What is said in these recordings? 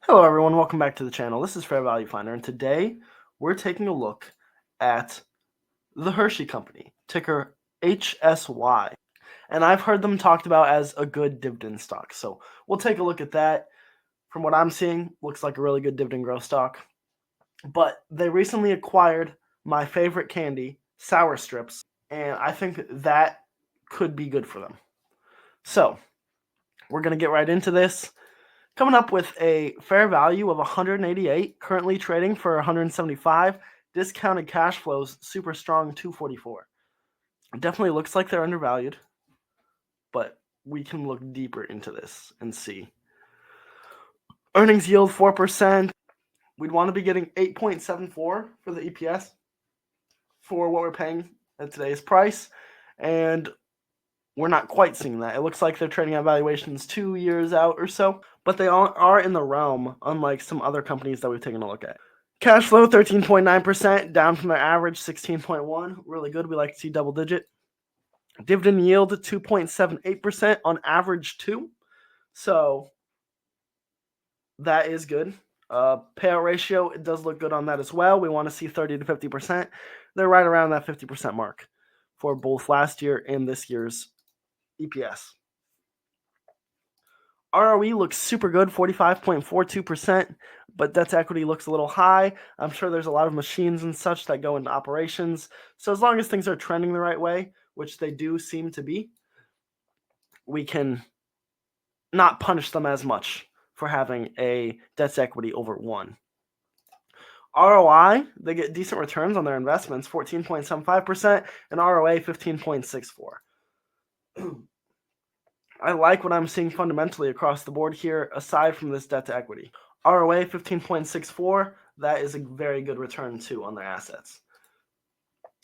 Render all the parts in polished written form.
Hello everyone, welcome back to the channel. This is Fair Value Finder, and today we're taking a look at the Hershey company, ticker HSY. And I've heard them talked about as a good dividend stock. So we'll take a look at that. From what I'm seeing, looks like a really good dividend growth stock. But they recently acquired my favorite candy, Sour Strips, and I think that could be good for them. So we're going to get right into this. Coming up with a fair value of 188, currently trading for 175. Discounted cash flows, super strong, 244. It definitely looks like they're undervalued, but we can look deeper into this and see. Earnings yield 4%. We'd want to be getting 8.74 for the EPS for what we're paying at today's price, and we're not quite seeing that. It looks like they're trading at valuations 2 years out or so, but they are in the realm, unlike some other companies that we've taken a look at. Cash flow, 13.9%, down from their average, 16.1%. Really good. We like to see double digit. Dividend yield, 2.78%, on average 2%. So that is good. Payout ratio, it does look good on that as well. We want to see 30 to 50%. They're right around that 50% mark for both last year and this year's EPS. ROE looks super good, 45.42%, but debt to equity looks a little high. I'm sure there's a lot of machines and such that go into operations. So as long as things are trending the right way, which they do seem to be, we can not punish them as much for having a debt to equity over 1. ROI, they get decent returns on their investments, 14.75%, and ROA, 15.64%. I like what I'm seeing fundamentally across the board here, aside from this debt to equity. ROA, 15.64%. That is a very good return, too, on their assets.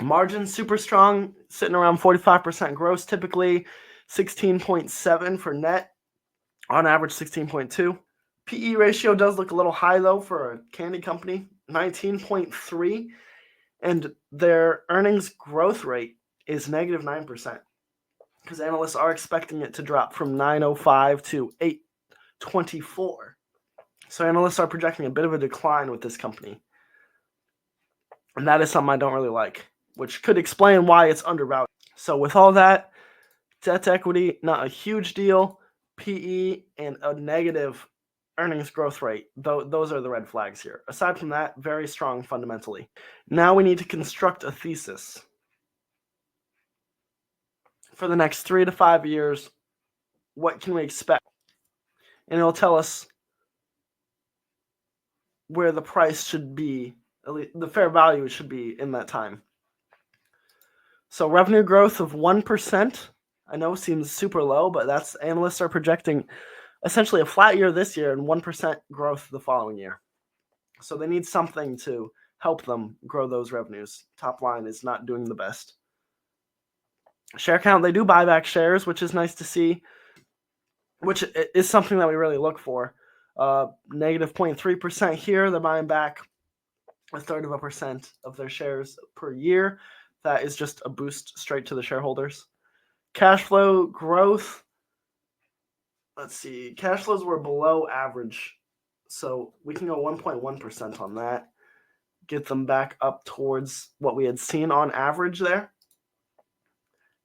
Margins, super strong, sitting around 45% gross, typically 16.7 for net, on average 16.2. PE ratio does look a little high, though, for a candy company, 19.3, and their earnings growth rate is negative 9%. Because analysts are expecting it to drop from 905 to 824. So analysts are projecting a bit of a decline with this company. And that is something I don't really like, which could explain why it's undervalued. So with all that, debt to equity, not a huge deal. PE and a negative earnings growth rate, those are the red flags here. Aside from that, very strong fundamentally. Now we need to construct a thesis for the next 3 to 5 years. What can we expect? And it'll tell us where the price should be, at least the fair value should be in that time. So revenue growth of 1%, I know seems super low, but that's analysts are projecting essentially a flat year this year and 1% growth the following year. So they need something to help them grow those revenues. Top line is not doing the best. Share count, they do buy back shares, which is nice to see, which is something that we really look for. Negative 0.3% here. They're buying back 1/3% of their shares per year. That is just a boost straight to the shareholders. Cash flow growth. Let's see. Cash flows were below average, so we can go 1.1% on that. Get them back up towards what we had seen on average there.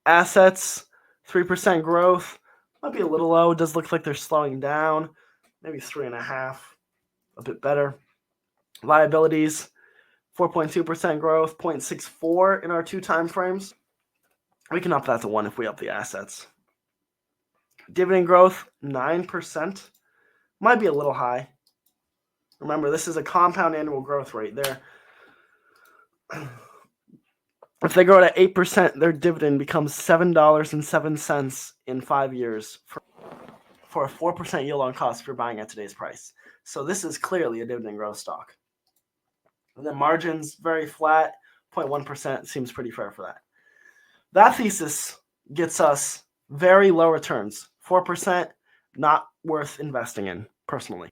Assets, 3% growth. Might be a little low. It does look like they're slowing down. Maybe 3.5%, a bit better. Liabilities, 4.2% growth, 0.64 in our 2 time frames. We can up that to 1 if we up the assets. Dividend growth, 9%. Might be a little high. Remember, this is a compound annual growth rate there. If they grow at 8%, their dividend becomes $7.07 in 5 years for a 4% yield on cost if you're buying at today's price. So this is clearly a dividend growth stock. And then margins, very flat, 0.1% seems pretty fair for that. That thesis gets us very low returns. 4%, not worth investing in, personally.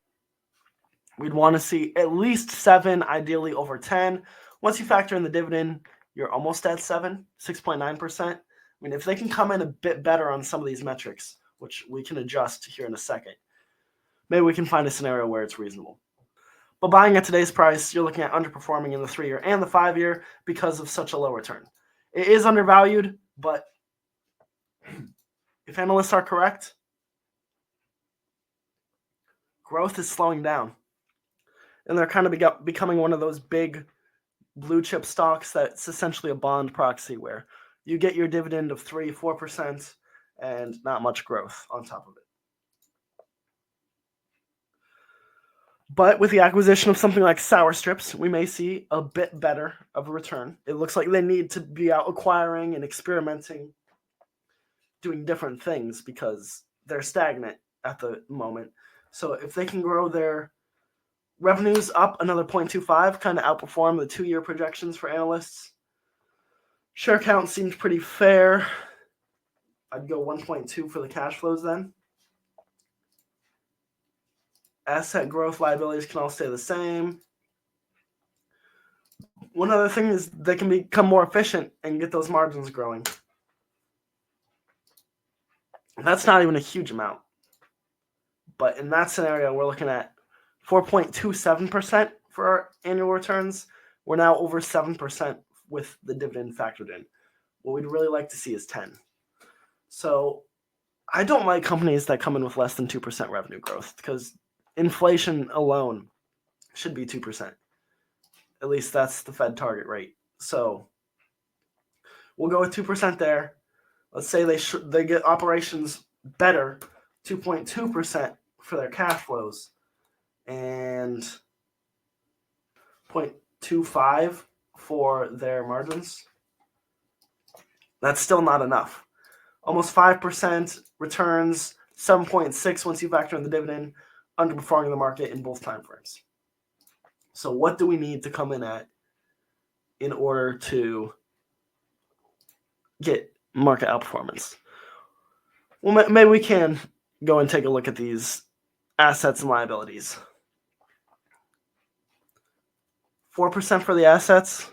We'd want to see at least 7, ideally over 10. Once you factor in the dividend, you're almost at 7, 6.9%. I mean, if they can come in a bit better on some of these metrics, which we can adjust here in a second, maybe we can find a scenario where it's reasonable. But buying at today's price, you're looking at underperforming in the 3-year and the 5-year because of such a low return. It is undervalued, but if analysts are correct, growth is slowing down. And they're kind of becoming one of those big blue chip stocks that's essentially a bond proxy where you get your dividend of 3-4% and not much growth on top of it. But with the acquisition of something like Sour Strips, we may see a bit better of a return. It looks like they need to be out acquiring and experimenting, doing different things because they're stagnant at the moment. So if they can grow their revenues up another 0.25, kind of outperform the 2-year projections for analysts. Share count seemed pretty fair. I'd go 1.2 for the cash flows then. Asset growth liabilities can all stay the same. One other thing is they can become more efficient and get those margins growing. That's not even a huge amount. But in that scenario, we're looking at 4.27% for our annual returns. We're now over 7% with the dividend factored in. What we'd really like to see is 10. So I don't like companies that come in with less than 2% revenue growth because inflation alone should be 2%. At least that's the Fed target rate. So we'll go with 2% there. Let's say they get operations better, 2.2% for their cash flows, and 0.25 for their margins. That's still not enough. Almost 5% returns, 7.6 once you factor in the dividend, underperforming the market in both time frames. So what do we need to come in at in order to get market outperformance? Well, maybe we can go and take a look at these assets and liabilities. 4% for the assets,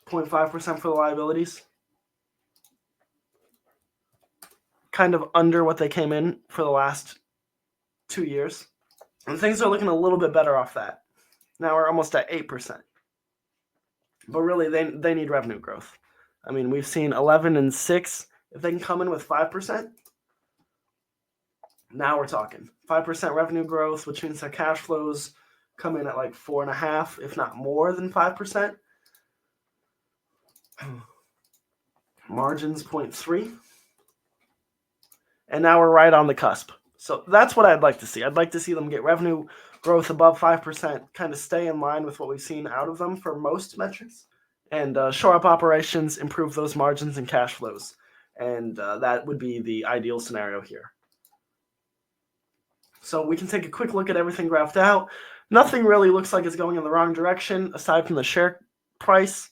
0.5% for the liabilities. Kind of under what they came in for the last 2 years. And things are looking a little bit better off that. Now we're almost at 8%. But really, they need revenue growth. I mean, we've seen 11 and 6. If they can come in with 5%, now we're talking. 5% revenue growth, which means their cash flows come in at like 4.5%, if not more than 5%. Margins 0.3. And now we're right on the cusp. So that's what I'd like to see. I'd like to see them get revenue growth above 5%, kind of stay in line with what we've seen out of them for most metrics, and shore up operations, improve those margins and cash flows. And that would be the ideal scenario here. So we can take a quick look at everything graphed out. Nothing really looks like it's going in the wrong direction, aside from the share price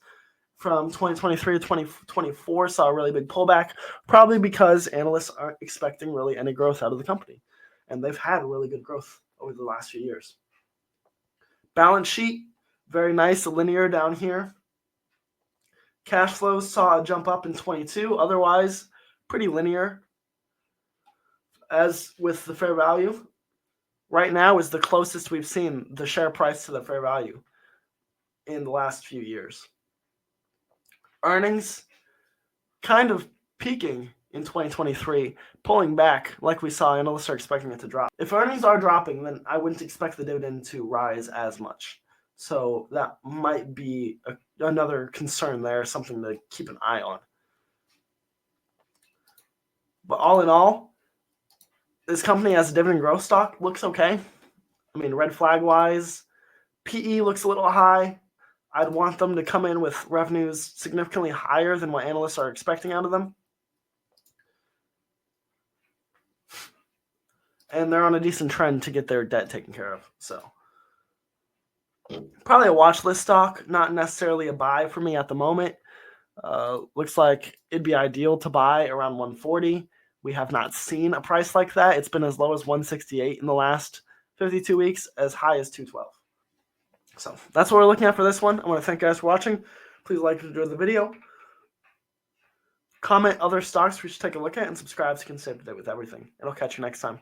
from 2023 to 2024 saw a really big pullback, probably because analysts aren't expecting really any growth out of the company. And they've had really good growth over the last few years. Balance sheet, very nice, linear down here. Cash flows saw a jump up in 22, otherwise pretty linear. As with the fair value, right now is the closest we've seen the share price to the fair value in the last few years. Earnings kind of peaking in 2023, pulling back like we saw. Analysts are expecting it to drop. If earnings are dropping, then I wouldn't expect the dividend to rise as much. So that might be another concern there, something to keep an eye on. But all in all, this company as a dividend growth stock looks okay. I mean, red flag wise, PE looks a little high. I'd want them to come in with revenues significantly higher than what analysts are expecting out of them. And they're on a decent trend to get their debt taken care of. So probably a watch list stock, not necessarily a buy for me at the moment. Looks like it'd be ideal to buy around 140. We have not seen a price like that. It's been as low as 168 in the last 52 weeks, as high as 212. So that's what we're looking at for this one. I want to thank you guys for watching. Please like and enjoy the video. Comment other stocks we should take a look at, and subscribe so you can stay up to date with everything. And I'll catch you next time.